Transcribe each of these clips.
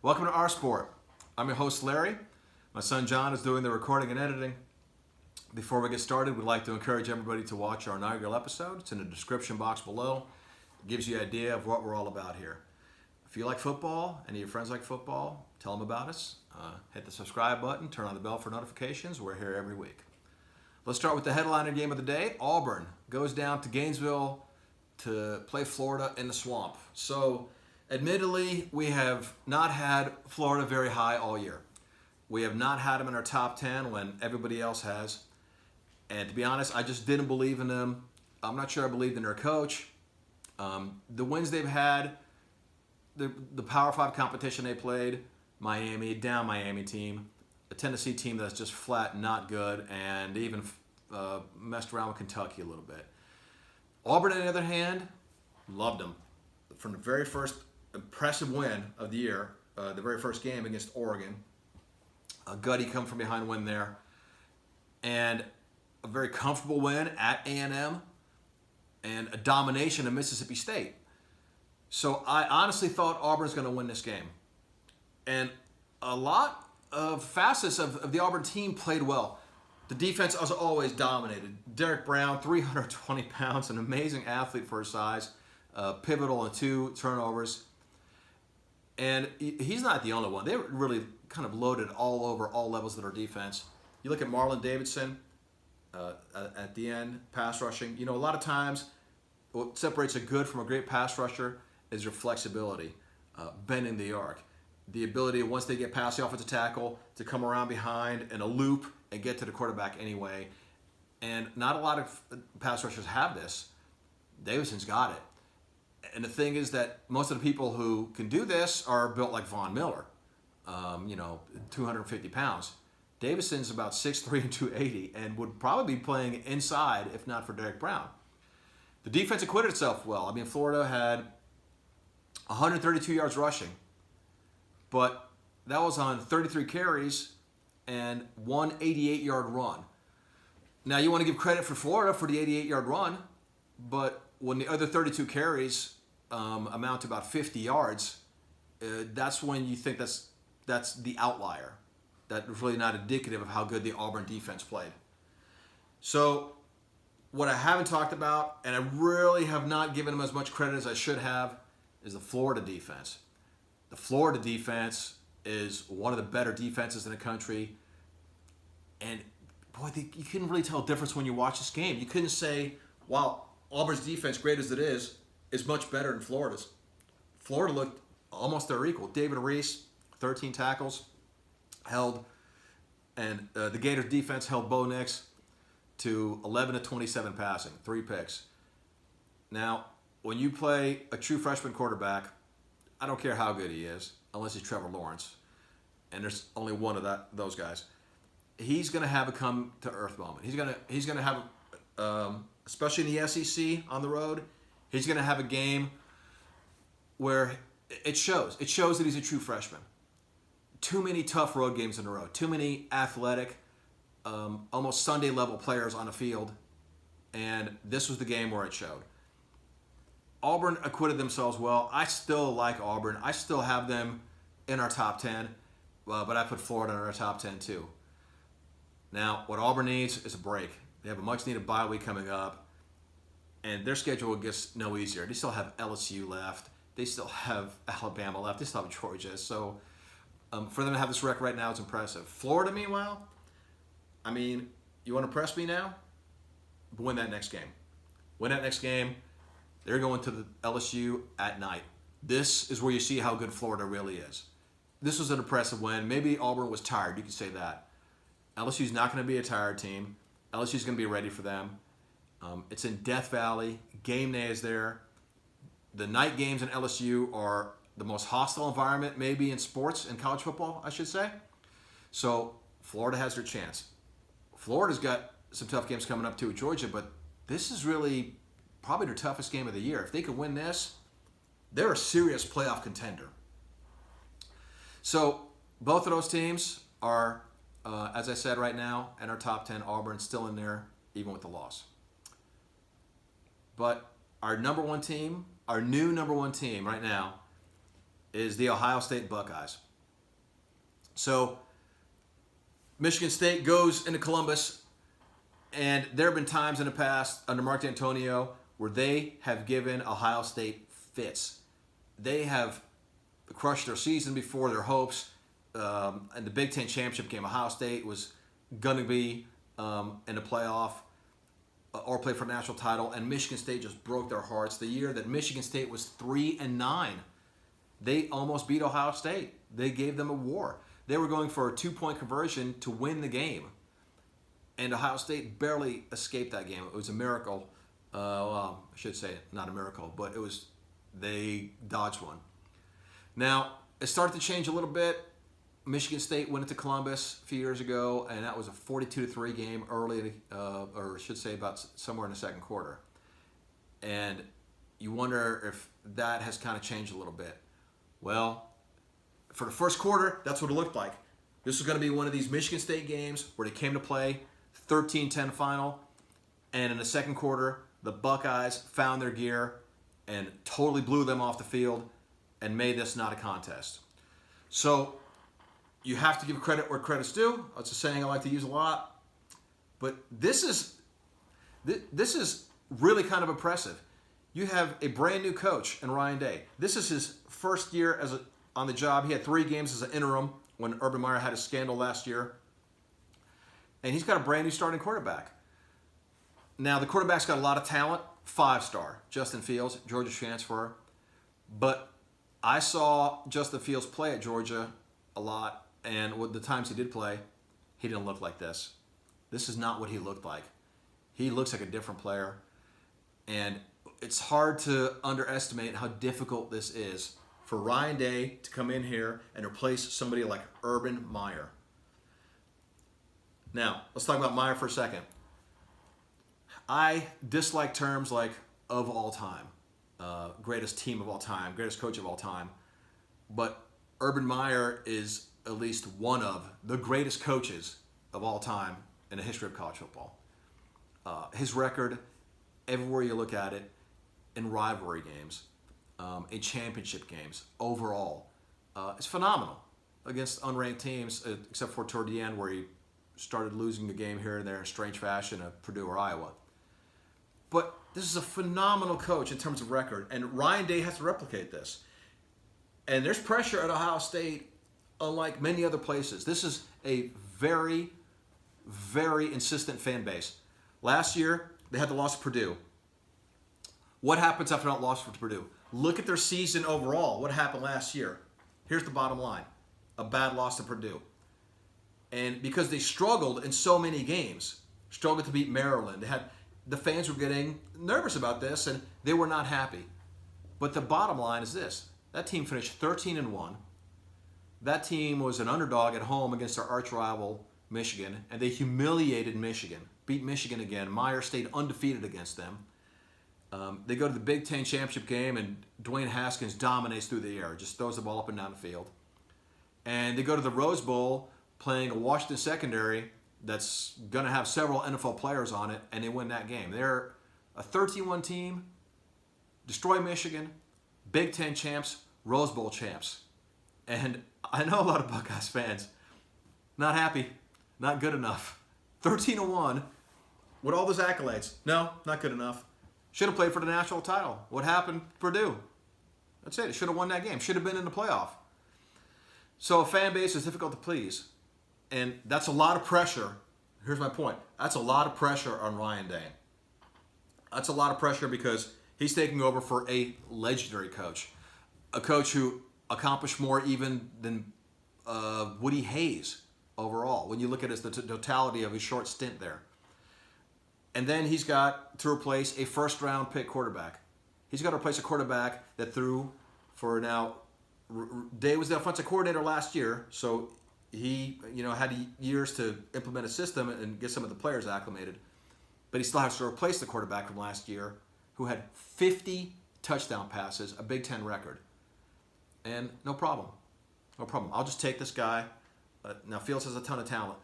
Welcome to OurSport. I'm your host, Larry. My son, John, is doing the recording and editing. Before we get started, we'd like to encourage everybody to watch our inaugural episode. It's in the description box below. It gives you an idea of what we're all about here. If you like football, any of your friends like football, tell them about us. Hit the subscribe button, turn on the bell for notifications. We're here every week. Let's start with the headliner game of the day. Auburn goes down to Gainesville to play Florida in the swamp. So, admittedly, we have not had Florida very high all year. We have not had them in our top 10 when everybody else has. And to be honest, I just didn't believe in them. I'm not sure I believed in their coach. The wins they've had, the Power 5 competition they played, Miami, down Miami team, a Tennessee team that's just flat not good, and even messed around with Kentucky a little bit. Auburn, on the other hand, loved them. From the very first impressive win of the year, the very first game against Oregon, a gutty come from behind win there, and a very comfortable win at A&M, and a domination of Mississippi State. So I honestly thought Auburn was going to win this game. And a lot of facets of the Auburn team played well. The defense, as always, dominated. Derek Brown, 320 pounds, an amazing athlete for his size, pivotal in 2 turnovers. And he's not the only one. They were really kind of loaded all over all levels of their defense. You look at Marlon Davidson at the end, pass rushing. You know, a lot of times what separates a good from a great pass rusher is your flexibility, bending the arc. The ability, once they get past the offensive tackle, to come around behind in a loop and get to the quarterback anyway. And not a lot of pass rushers have this. Davidson's got it. And the thing is that most of the people who can do this are built like Von Miller, 250 pounds. Davidson's about 6'3" and 280 and would probably be playing inside if not for Derek Brown. The defense acquitted itself well. I mean, Florida had 132 yards rushing, but that was on 33 carries and one 88-yard run. Now, you want to give credit for Florida for the 88-yard run, but when the other 32 carries amount to about 50 yards, that's when you think that's the outlier. That's really not indicative of how good the Auburn defense played. So what I haven't talked about, and I really have not given them as much credit as I should have, is the Florida defense. The Florida defense is one of the better defenses in the country. And boy, you couldn't really tell a difference when you watch this game. You couldn't say, wow, Auburn's defense, great as it is much better than Florida's. Florida looked almost their equal. David Reese, 13 tackles, held, and the Gators defense held Bo Nix to 11 to 27 passing, 3 picks. Now, when you play a true freshman quarterback, I don't care how good he is, unless he's Trevor Lawrence, and there's only one of those guys. He's going to have a come to earth moment. He's going to have, especially in the SEC on the road, he's going to have a game where it shows. It shows that he's a true freshman. Too many tough road games in a row. Too many athletic, almost Sunday level players on the field, and this was the game where it showed. Auburn acquitted themselves well. I still like Auburn. I still have them in our top 10, but I put Florida in our top 10 too. Now, what Auburn needs is a break. They have a much-needed bye week coming up, and their schedule gets no easier. They still have LSU left. They still have Alabama left. They still have Georgia. So for them to have this record right now is impressive. Florida, meanwhile, I mean, you want to press me now? Win that next game. Win that next game. They're going to the LSU at night. This is where you see how good Florida really is. This was an impressive win. Maybe Auburn was tired. You could say that. LSU's not going to be a tired team. LSU's going to be ready for them. It's in Death Valley. Game day is there. The night games in LSU are the most hostile environment maybe in sports, in college football, I should say. So Florida has their chance. Florida's got some tough games coming up too with Georgia, but this is really probably their toughest game of the year. If they could win this, they're a serious playoff contender. So both of those teams are, as I said right now, in our top 10. Auburn still in there, even with the loss. But our number one team, our new number one team right now, is the Ohio State Buckeyes. So Michigan State goes into Columbus, and there have been times in the past under Mark D'Antonio where they have given Ohio State fits. They have crushed their season before their hopes. In the Big Ten championship game, Ohio State was going to be in the playoff or play for a national title, and Michigan State just broke their hearts. The year that Michigan State was 3-9, they almost beat Ohio State. They gave them a war. They were going for a 2-point conversion to win the game, and Ohio State barely escaped that game. It was a miracle. Well, I should say not a miracle, but they dodged one. Now, it started to change a little bit. Michigan State went into Columbus a few years ago, and that was a 42-3 game early, or I should say about somewhere in the second quarter. And you wonder if that has kind of changed a little bit. Well, for the first quarter, that's what it looked like. This was going to be one of these Michigan State games where they came to play, 13-10 final, and in the second quarter, the Buckeyes found their gear and totally blew them off the field and made this not a contest. So you have to give credit where credit's due. That's a saying I like to use a lot. But this is really kind of impressive. You have a brand new coach in Ryan Day. This is his first year on the job. He had 3 games as an interim when Urban Meyer had a scandal last year. And he's got a brand new starting quarterback. Now, the quarterback's got a lot of talent. 5-star. Justin Fields, Georgia transfer. But I saw Justin Fields play at Georgia a lot, and with the times he did play, he didn't look like this. This is not what he looked like. He looks like a different player, and it's hard to underestimate how difficult this is for Ryan Day to come in here and replace somebody like Urban Meyer. Now, let's talk about Meyer for a second. I dislike terms like of all time, greatest team of all time, greatest coach of all time, but Urban Meyer is at least one of the greatest coaches of all time in the history of college football. His record, everywhere you look at it, in rivalry games, in championship games, overall, is phenomenal against unranked teams, except for toward the end where he started losing the game here and there in strange fashion at Purdue or Iowa. But this is a phenomenal coach in terms of record, and Ryan Day has to replicate this. And there's pressure at Ohio State, unlike many other places. This is a very, very insistent fan base. Last year, they had the loss to Purdue. What happens after that loss to Purdue? Look at their season overall. What happened last year? Here's the bottom line. A bad loss to Purdue. And because they struggled in so many games, struggled to beat Maryland, the fans were getting nervous about this, and they were not happy. But the bottom line is this. That team finished 13-1. That team was an underdog at home against their arch rival, Michigan, and they humiliated Michigan, beat Michigan again. Meyer stayed undefeated against them. They go to the Big Ten championship game, and Dwayne Haskins dominates through the air, just throws the ball up and down the field. And they go to the Rose Bowl playing a Washington secondary that's going to have several NFL players on it, and they win that game. They're a 13-1 team, destroy Michigan, Big Ten champs, Rose Bowl champs. And I know a lot of Buckeyes fans, not happy, not good enough. 13-1 with all those accolades. No, not good enough. Should have played for the national title. What happened? Purdue. That's it. It should have won that game. Should have been in the playoff. So a fan base is difficult to please. And that's a lot of pressure. Here's my point. That's a lot of pressure on Ryan Day. That's a lot of pressure because he's taking over for a legendary coach. A coach who accomplished more even than Woody Hayes overall, when you look at the totality of his short stint there. And then he's got to replace a first-round pick quarterback. He's got to replace a quarterback that threw for now. Day was the offensive coordinator last year, so he had years to implement a system and get some of the players acclimated. But he still has to replace the quarterback from last year who had 50 touchdown passes, a Big Ten record. And no problem. No problem. I'll just take this guy. Now, Fields has a ton of talent.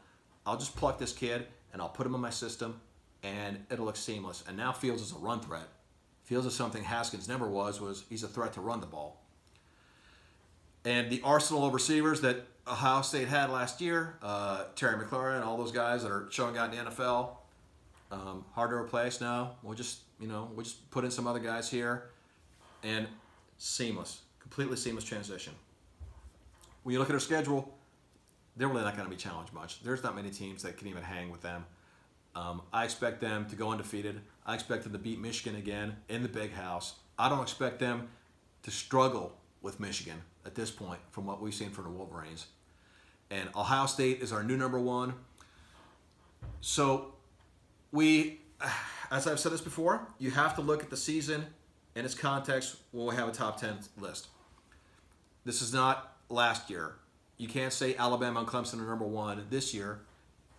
I'll just pluck this kid, and I'll put him in my system, and it'll look seamless. And now Fields is a run threat. Fields is something Haskins never was he's a threat to run the ball. And the arsenal of receivers that Ohio State had last year, Terry McLaurin, all those guys that are showing out in the NFL, hard to replace now. We'll just put in some other guys here, and completely seamless transition. When you look at their schedule, they're really not going to be challenged much. There's not many teams that can even hang with them. I expect them to go undefeated. I expect them to beat Michigan again in the Big House. I don't expect them to struggle with Michigan at this point from what we've seen from the Wolverines. And Ohio State is our new number one. So as I've said this before, you have to look at the season in its context when we have a top 10 list. This is not last year. You can't say Alabama and Clemson are number one this year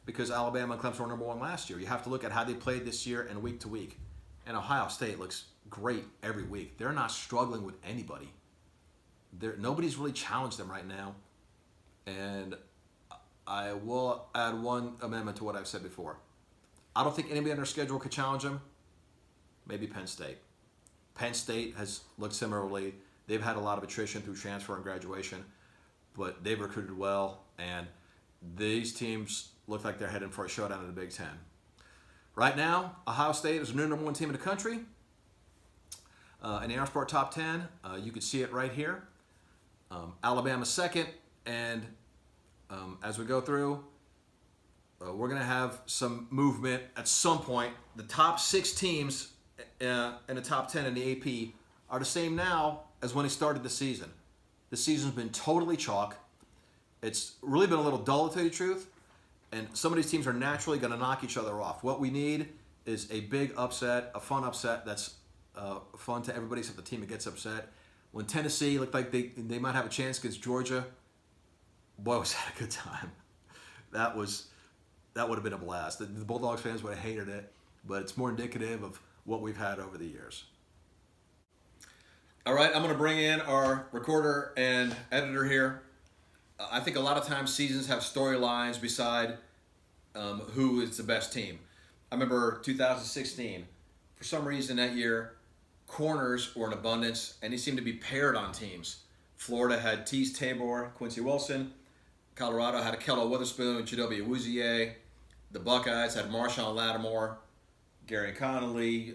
because Alabama and Clemson were number one last year. You have to look at how they played this year and week to week. And Ohio State looks great every week. They're not struggling with anybody. Nobody's really challenged them right now. And I will add one amendment to what I've said before. I don't think anybody on their schedule could challenge them. Maybe Penn State. Penn State has looked similarly. They've had a lot of attrition through transfer and graduation, but they've recruited well, and these teams look like they're heading for a showdown in the Big Ten. Right now, Ohio State is the new number one team in the country. In the OurSport Top 10, you can see it right here. Alabama second, and as we go through, we're going to have some movement at some point. The top 6 teams in the top 10 in the AP are the same now as when they started the season. The season's been totally chalk. It's really been a little dull, to tell you the truth, and some of these teams are naturally going to knock each other off. What we need is a big upset, a fun upset that's fun to everybody except the team that gets upset. When Tennessee looked like they might have a chance against Georgia, boy, was that a good time. That would have been a blast. The Bulldogs fans would have hated it, but it's more indicative of what we've had over the years. All right, I'm going to bring in our recorder and editor here. I think a lot of times seasons have storylines beside who is the best team. I remember 2016. For some reason that year, corners were in abundance, and they seemed to be paired on teams. Florida had Tease Tabor, Quincy Wilson. Colorado had Akello Witherspoon, Chidobe Awuzie. The Buckeyes had Marshawn Lattimore, Gary Connolly.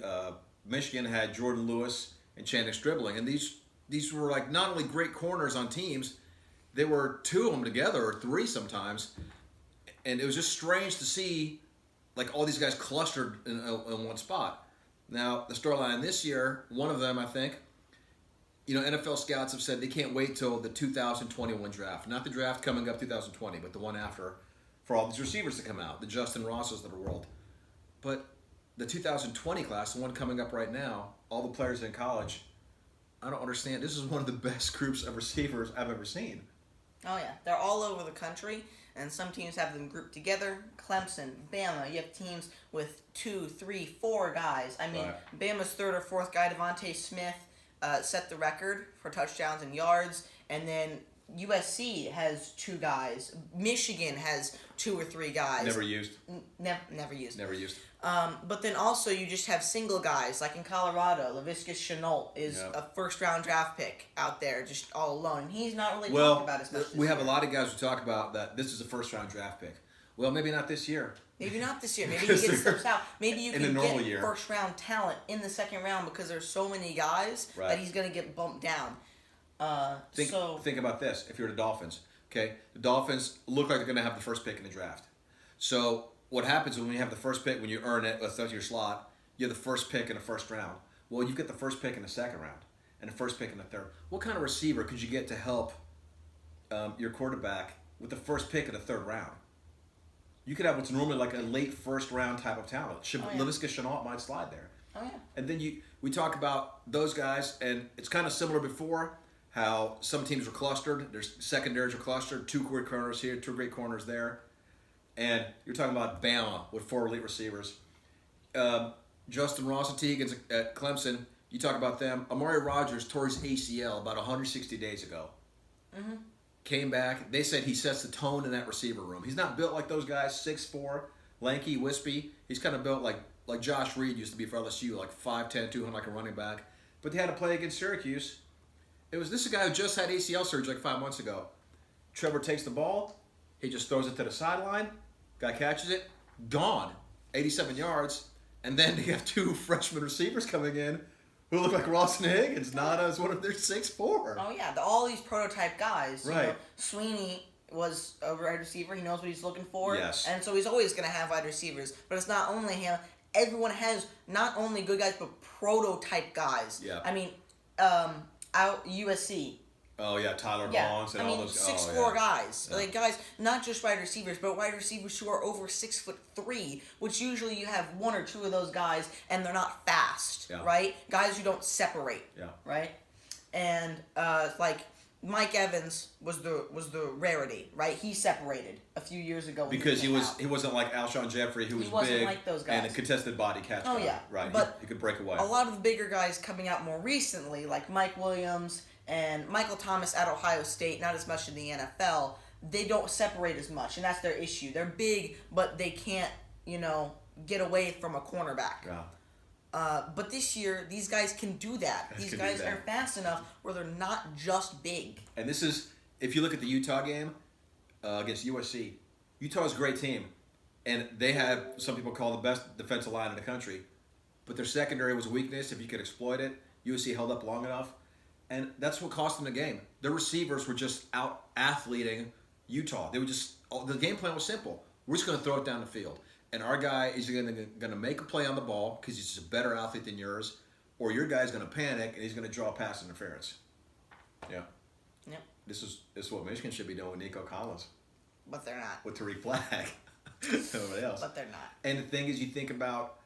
Michigan had Jordan Lewis and Channing Stribling. And these were like not only great corners on teams, they were 2 of them together, or 3 sometimes. And it was just strange to see like all these guys clustered in one spot. Now, the storyline this year, one of them, I think, NFL scouts have said they can't wait till the 2021 draft. Not the draft coming up 2020, but the one after, for all these receivers to come out, the Justin Rosses of the world. But the 2020 class, the one coming up right now, all the players in college, I don't understand. This is one of the best groups of receivers I've ever seen. Oh, yeah. They're all over the country, and some teams have them grouped together. Clemson, Bama, you have teams with 2, 3, 4 guys. I mean, right. Bama's 3rd or 4th guy, Devontae Smith, set the record for touchdowns and yards, and then USC has 2 guys. Michigan has 2 or 3 guys. Never used. Never used. Never used. But then also you just have single guys, like in Colorado, Laviscus Chenault is a first-round draft pick out there, just all alone. And he's not really talked about as much. We have a lot of guys who talk about that this is a first-round draft pick. Well, maybe not this year. Maybe not this year. Maybe he gets steps out. Maybe you can get first-round talent in the second round because there's so many guys that he's going to get bumped down. Think about this. If you're the Dolphins, okay? The Dolphins look like they're going to have the first pick in the draft. So what happens when you have the first pick, when you earn it, that's your slot, you have the first pick in the first round. Well, you've got the first pick in the second round and the first pick in the third. What kind of receiver could you get to help your quarterback with the first pick in the third round? You could have what's normally like a late first round type of talent. Lavisca Chenault might slide there. Oh, yeah. And then we talk about those guys, and it's kind of similar before how some teams were clustered. Their secondaries were clustered. 2 great corners here, 2 great corners there. And you're talking about Bama with 4 elite receivers. Justin Ross-Teague at Clemson, you talk about them. Amari Rodgers tore his ACL about 160 days ago. Mm-hmm. Came back. They said he sets the tone in that receiver room. He's not built like those guys, 6'4", lanky, wispy. He's kind of built like Josh Reed used to be for LSU, like 5'10", 200 like a running back. But they had to play against Syracuse. This is a guy who just had ACL surgery like 5 months ago. Trevor takes the ball. He just throws it to the sideline. Guy catches it. Gone. 87 yards. And then you have two freshman receivers coming in who look like Ross and Higgins. Nada is one of their 6'4". Oh, yeah. All these prototype guys. Right. You know, Sweeney was a wide receiver. He knows what he's looking for. Yes. And so he's always going to have wide receivers. But it's not only him. Everyone has not only good guys, but prototype guys. Yeah. I mean, out USC. Oh, yeah, Tyler Yeah, Bonds and all those 6'4" guys. Yeah. Like guys, not just wide receivers, but wide receivers who are over 6'3", which usually you have one or two of those guys, and they're not fast, Yeah. right? Guys who don't separate, Yeah. right? And like Mike Evans was the rarity, right? He separated a few years ago when Because he wasn't like Alshon Jeffrey, who was wasn't big like those guys. and a contested body catch. Oh, guy. yeah. Right. But he could break away. A lot of the bigger guys coming out more recently, like Mike Williams and Michael Thomas at Ohio State, not as much in the NFL, they don't separate as much, and that's their issue. They're big, but they can't, get away from a cornerback. Yeah. But this year, these guys can do that. These guys are fast enough where they're not just big. And this is, if you look at the Utah game against USC, Utah's a great team, and they have some people call the best defensive line in the country, but their secondary was a weakness. If you could exploit it, USC held up long enough. And that's what cost them the game. Their receivers were just out athleting Utah. They were the game plan was simple. We're just going to throw it down the field. And our guy is going to make a play on the ball because he's just a better athlete than yours, or your guy's going to panic and he's going to draw pass interference. Yeah. Yep. This is what Michigan should be doing with Nico Collins. But they're not. With Tariq Black. Nobody else. But they're not. And the thing is, you think about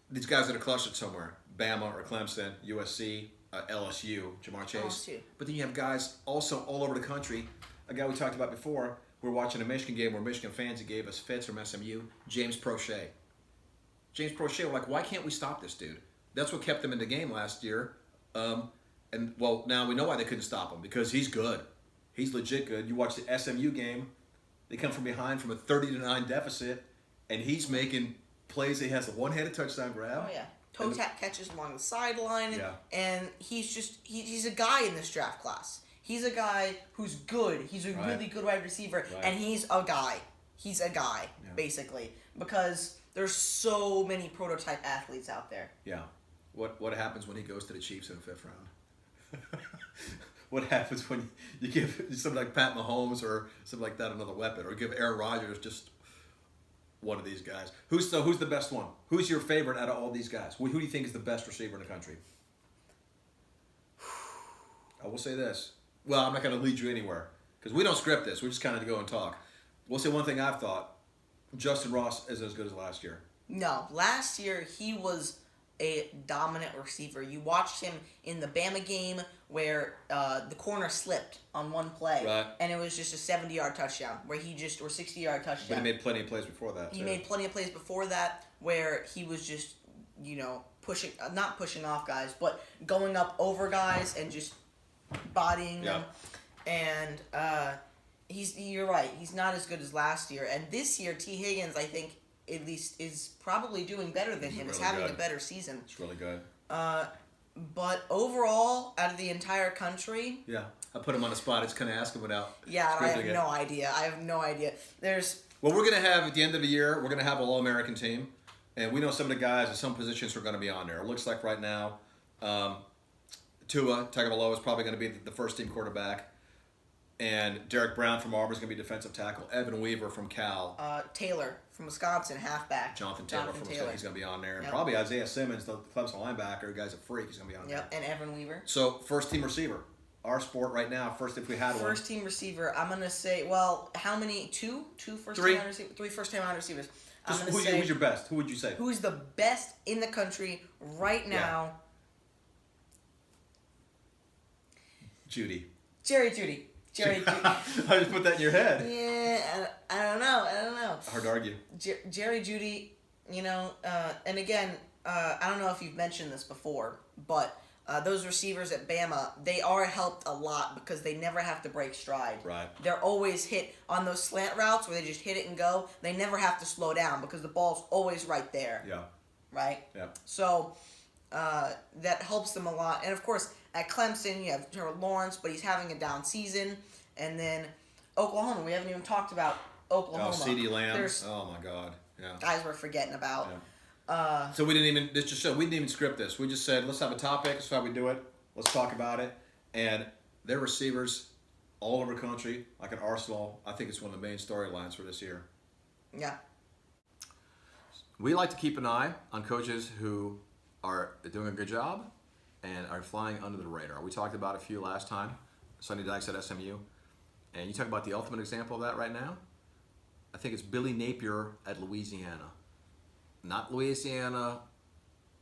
these guys that are clustered somewhere. Bama or Clemson, USC, LSU, Jamar Chase. LSU. But then you have guys also all over the country. A guy we talked about before, we're watching a Michigan game where Michigan fans gave us fits from SMU, James Prochet. James Prochet, we're like, why can't we stop this dude? That's what kept them in the game last year. And, well, now we know why they couldn't stop him, because he's good. He's legit good. You watch the SMU game, they come from behind from a 30-9 deficit, and he's making plays. He has a one-handed touchdown grab. Oh, yeah. Toe tap catches along the sideline, Yeah. and he's a guy in this draft class. He's a guy who's good. He's a really good wide receiver, and he's a guy. He's a guy, basically, because there's so many prototype athletes out there. Yeah. What happens when he goes to the Chiefs in the 5th round? What happens when you give somebody like Pat Mahomes or something like that another weapon, or give Aaron Rodgers just one of these guys? Who's the best one? Who's your favorite out of all these guys? Who do you think is the best receiver in the country? I will say this. Well, I'm not going to lead you anywhere because we don't script this. We just kind of go and talk. We'll say one thing I've thought. Justin Ross isn't as good as last year. No, last year he was a dominant receiver. You watched him in the Bama game where the corner slipped on one play, and it was just a 70-yard touchdown or 60-yard touchdown. But he made plenty of plays before that. He made plenty of plays before that where he was just, not pushing off guys, but going up over guys and just bodying them. And you're right. He's not as good as last year. And this year, T. Higgins, I think, at least is probably doing better than him. He's having a better season. It's really good. But overall, out of the entire country... Yeah. I put him on the spot. It's kind of asking without... Yeah, I have no idea. Well, we're going to have, at the end of the year, we're going to have an All-American team. And we know some of the guys at some positions are going to be on there. It looks like right now, Tua Tagovailoa is probably going to be the first-team quarterback. And Derek Brown from Auburn is going to be defensive tackle. Evan Weaver from Cal. Taylor from Wisconsin, halfback. Jonathan Taylor from Wisconsin. He's going to be on there. And probably Isaiah Simmons, the Clemson linebacker. The guy's a freak. He's going to be on there. Yep, and Evan Weaver. So, first-team receiver. OurSport right now, first if we had one. First-team receiver, I'm going to say, well, how many? Two first-time wide receivers? 3 first-time wide receivers. Who's your best? Who would you say? Who's the best in the country right now? Judy. Jerry Judy. I just put that in your head. Yeah, I don't know. Hard to argue. Jerry Judy, and again, I don't know if you've mentioned this before, but those receivers at Bama, they are helped a lot because they never have to break stride. Right. They're always hit on those slant routes where they just hit it and go. They never have to slow down because the ball's always right there. Yeah. Right? Yeah. So that helps them a lot. And, of course, at Clemson, you have Trevor Lawrence, but he's having a down season. And then Oklahoma. We haven't even talked about Oklahoma. Oh, CeeDee Lamb. Oh my God. Yeah. Guys we're forgetting about. Yeah. So we didn't even. This just showed we didn't even script this. We just said let's have a topic. That's how we do it. Let's talk about it. And their receivers all over the country, like an arsenal. I think it's one of the main storylines for this year. Yeah. We like to keep an eye on coaches who are doing a good job and are flying under the radar. We talked about a few last time. Sonny Dykes at SMU. And you talk about the ultimate example of that right now. I think it's Billy Napier at Louisiana. Not Louisiana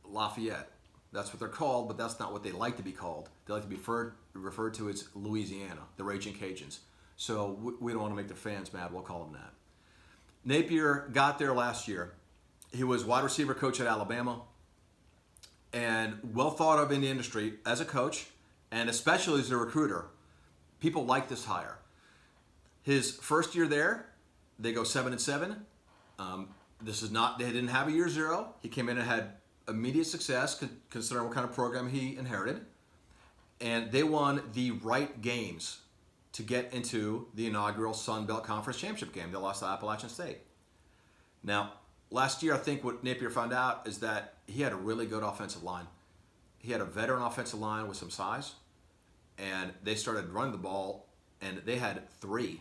Lafayette. That's what they're called, but that's not what they like to be called. They like to be referred to as Louisiana, the Raging Cajuns. So we don't want to make the fans mad. We'll call them that. Napier got there last year. He was wide receiver coach at Alabama and well thought of in the industry as a coach and especially as a recruiter. People like this hire. His first year there, they go 7-7. This is not, they didn't have a year zero. He came in and had immediate success considering what kind of program he inherited. And they won the right games to get into the inaugural Sun Belt Conference Championship game. They lost to Appalachian State. Now, last year, I think what Napier found out is that he had a really good offensive line. He had a veteran offensive line with some size, and they started running the ball, and they had three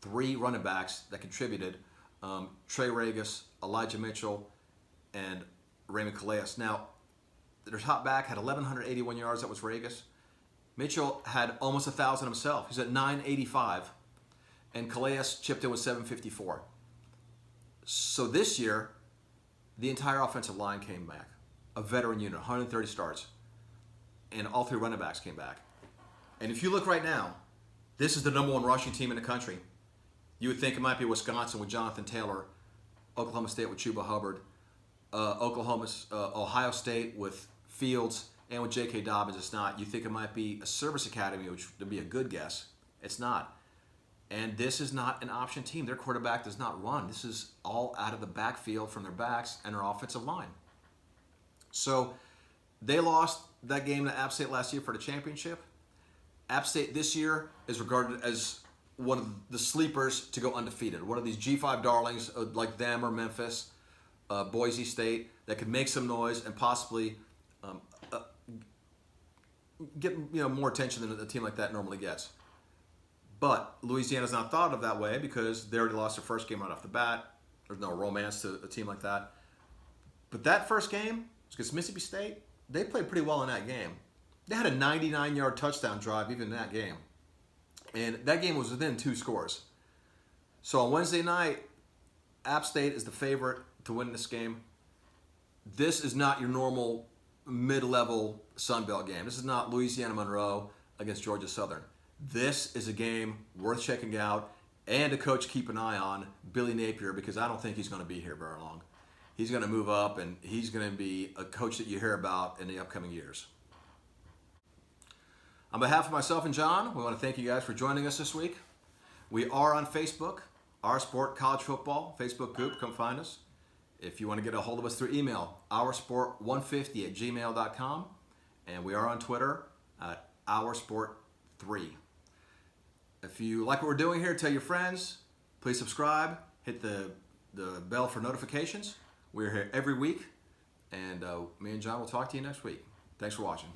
running backs that contributed. Trey Ragus, Elijah Mitchell, and Raymond Calais. Now, their top back had 1,181 yards. That was Ragus. Mitchell had almost 1,000 himself. He's at 985, and Calais chipped in with 754. So this year, the entire offensive line came back. A veteran unit, 130 starts. And all three running backs came back. And if you look right now, this is the number one rushing team in the country. You would think it might be Wisconsin with Jonathan Taylor, Oklahoma State with Chuba Hubbard, Ohio State with Fields, and with J.K. Dobbins. It's not. You think it might be a service academy, which would be a good guess. It's not. And this is not an option team. Their quarterback does not run. This is all out of the backfield from their backs and their offensive line. So they lost that game to App State last year for the championship. App State this year is regarded as one of the sleepers to go undefeated. One of these G5 darlings like them or Memphis, Boise State, that could make some noise and possibly get more attention than a team like that normally gets. But Louisiana's not thought of that way because they already lost their first game right off the bat. There's no romance to a team like that. But that first game against Mississippi State, they played pretty well in that game. They had a 99-yard touchdown drive even in that game. And that game was within 2 scores. So on Wednesday night, App State is the favorite to win this game. This is not your normal mid-level Sun Belt game. This is not Louisiana Monroe against Georgia Southern. This is a game worth checking out and a coach keep an eye on, Billy Napier, because I don't think he's going to be here very long. He's going to move up, and he's going to be a coach that you hear about in the upcoming years. On behalf of myself and John, we want to thank you guys for joining us this week. We are on Facebook, OurSport College Football Facebook group. Come find us. If you want to get a hold of us through email, OurSport150@gmail.com. And we are on Twitter at OurSport3. If you like what we're doing here, tell your friends. Please subscribe. Hit the bell for notifications. We're here every week. And me and John will talk to you next week. Thanks for watching.